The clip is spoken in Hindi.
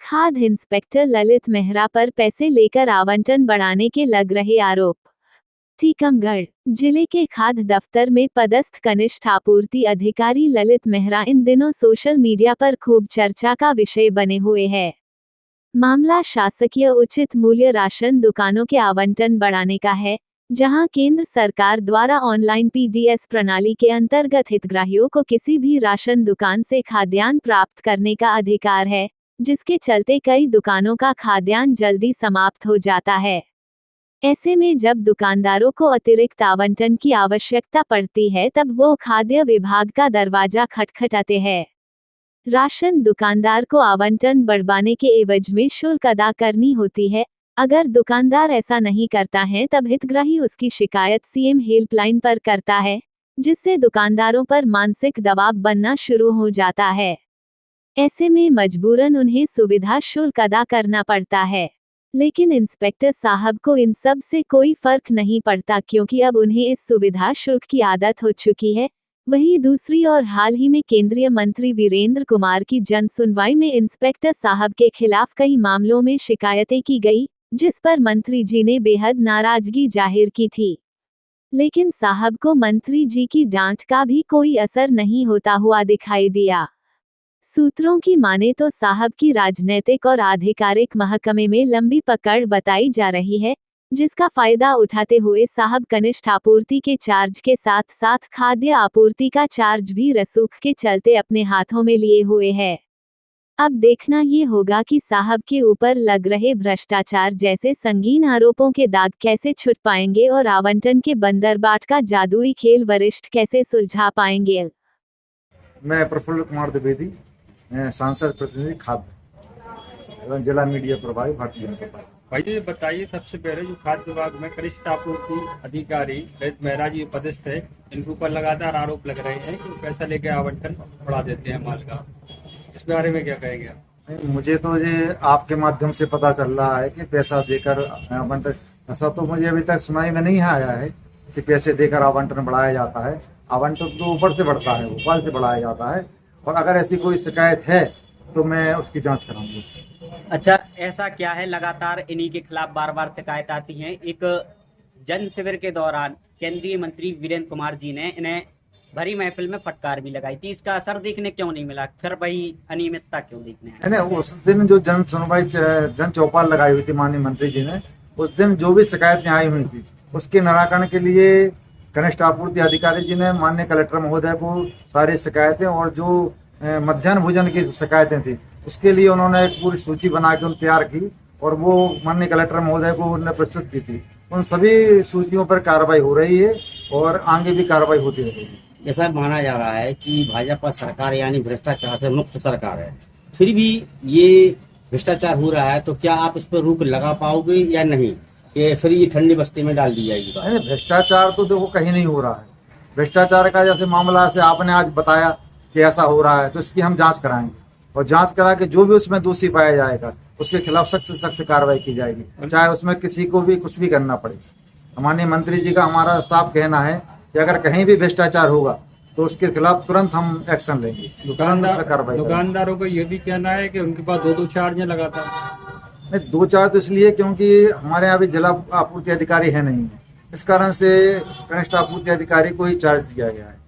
खाद्य इंस्पेक्टर ललित मेहरा पर पैसे लेकर आवंटन बढ़ाने के लग रहे आरोप। टीकमगढ़ जिले के खाद्य दफ्तर में पदस्थ कनिष्ठ आपूर्ति अधिकारी ललित मेहरा इन दिनों सोशल मीडिया पर खूब चर्चा का विषय बने हुए हैं। मामला शासकीय उचित मूल्य राशन दुकानों के आवंटन बढ़ाने का है, जहां केंद्र सरकार द्वारा ऑनलाइन पीडीएस प्रणाली के अंतर्गत हितग्राहियों को किसी भी राशन दुकान से खाद्यान्न प्राप्त करने का अधिकार है, जिसके चलते कई दुकानों का खाद्यान्न जल्दी समाप्त हो जाता है। ऐसे में जब दुकानदारों को अतिरिक्त आवंटन की आवश्यकता पड़ती है, तब वो खाद्य विभाग का दरवाजा खटखटाते हैं। राशन दुकानदार को आवंटन बढ़वाने के एवज में शुल्क अदा करनी होती है। अगर दुकानदार ऐसा नहीं करता है, तब हितग्राही उसकी शिकायत सीएम हेल्पलाइन पर करता है, जिससे दुकानदारों पर मानसिक दबाव बनना शुरू हो जाता है। ऐसे में मजबूरन उन्हें सुविधा शुल्क अदा करना पड़ता है। लेकिन इंस्पेक्टर साहब को इन सब से कोई फर्क नहीं पड़ता, क्योंकि अब उन्हें इस सुविधा शुल्क की आदत हो चुकी है। वहीं दूसरी ओर हाल ही में केंद्रीय मंत्री वीरेंद्र कुमार की जन सुनवाई में इंस्पेक्टर साहब के खिलाफ कई मामलों में शिकायतें की गई, जिस पर मंत्री जी ने बेहद नाराजगी जाहिर की थी। लेकिन साहब को मंत्री जी की डांट का भी कोई असर नहीं होता हुआ दिखाई दिया। सूत्रों की माने तो साहब की राजनीतिक और आधिकारिक महकमे में लंबी पकड़ बताई जा रही है, जिसका फायदा उठाते हुए साहब कनिष्ठ आपूर्ति के चार्ज के साथ साथ खाद्य आपूर्ति का चार्ज भी रसूख के चलते अपने हाथों में लिए हुए है। अब देखना ये होगा कि साहब के ऊपर लग रहे भ्रष्टाचार जैसे संगीन आरोपों के दाग कैसे छुट पाएंगे और आवंटन के बंदरबाट का जादुई खेल वरिष्ठ कैसे सुलझा पाएंगे। मैं प्रफुल्ल कुमार द्विवेदी, सांसद प्रतिनिधि खाद्य एवं जिला मीडिया प्रभारी भारतीय जनता पार्टी। भाई जी बताइए, सबसे पहले जो खाद्य विभाग में कनिष्ठ आपूर्ति अधिकारी ललित मेहरा जी पदस्थ है, इनके ऊपर लगातार आरोप लग रहे हैं कि पैसा लेकर आवंटन बढ़ा देते हैं माल का। इस बारे में क्या कहेंगे आप? मुझे तो ये आपके माध्यम से पता चल रहा है कि पैसा देकर आवंटन, ऐसा तो मुझे अभी तक सुनाई में नहीं आया है कि पैसे देकर आवंटन बढ़ाया जाता है। आवंटन तो ऊपर से बढ़ता है, ऊपर से बढ़ाया जाता है, और अगर ऐसी कोई शिकायत है तो मैं उसकी जांच कराऊंगा। अच्छा, ऐसा क्या है लगातार इन्हीं के खिलाफ बार बार शिकायत आती है? एक जन शिविर के दौरान केंद्रीय मंत्री वीरेंद्र कुमार जी ने इन्हें भरी महफिल में फटकार भी लगाई थी। इसका असर देखने क्यों नहीं मिला? फिर वही अनियमितता क्यों देखने? नहीं, उस दिन जो जन सुनवाई जन चौपाल लगाई हुई थी माननीय मंत्री जी ने, उस दिन जो भी शिकायतें आई हुई थी उसके निराकरण के लिए कनिष्ठ आपूर्ति अधिकारी जी ने माननीय कलेक्टर महोदय को सारी शिकायतें और जो मध्याह्न भोजन की शिकायतें थी उसके लिए उन्होंने एक पूरी सूची बना के तैयार की और वो माननीय कलेक्टर महोदय को उन्होंने प्रस्तुत की थी। उन सभी सूचियों पर कार्रवाई हो रही है और आगे भी कार्रवाई होती रहेगी। ऐसा माना जा रहा है कि भाजपा सरकार यानी भ्रष्टाचार से मुक्त सरकार है, फिर भी ये भ्रष्टाचार हो रहा है, तो क्या आप इस पर रोक लगा पाओगे या नहीं, कि फिर ये ठंडी बस्ती में डाल दी जाएगी? भ्रष्टाचार तो देखो कहीं नहीं हो रहा है। भ्रष्टाचार का जैसे मामला से आपने आज बताया कि ऐसा हो रहा है, तो इसकी हम जांच कराएंगे और जांच करा के जो भी उसमें दोषी पाया जाएगा उसके खिलाफ सख्त से सख्त कार्रवाई की जाएगी, चाहे उसमें किसी को भी कुछ भी करना पड़े। माननीय मंत्री जी का हमारा साफ कहना है कि अगर कहीं भी भ्रष्टाचार होगा तो उसके खिलाफ तुरंत हम एक्शन लेंगे। दुकानदारों को ये भी कहना है कि उनके पास दो चार्ज है लगातार। नहीं, दो चार्ज तो इसलिए क्योंकि हमारे यहाँ भी जिला आपूर्ति अधिकारी है नहीं, इस कारण से कनिष्ठ आपूर्ति अधिकारी को ही चार्ज दिया गया है।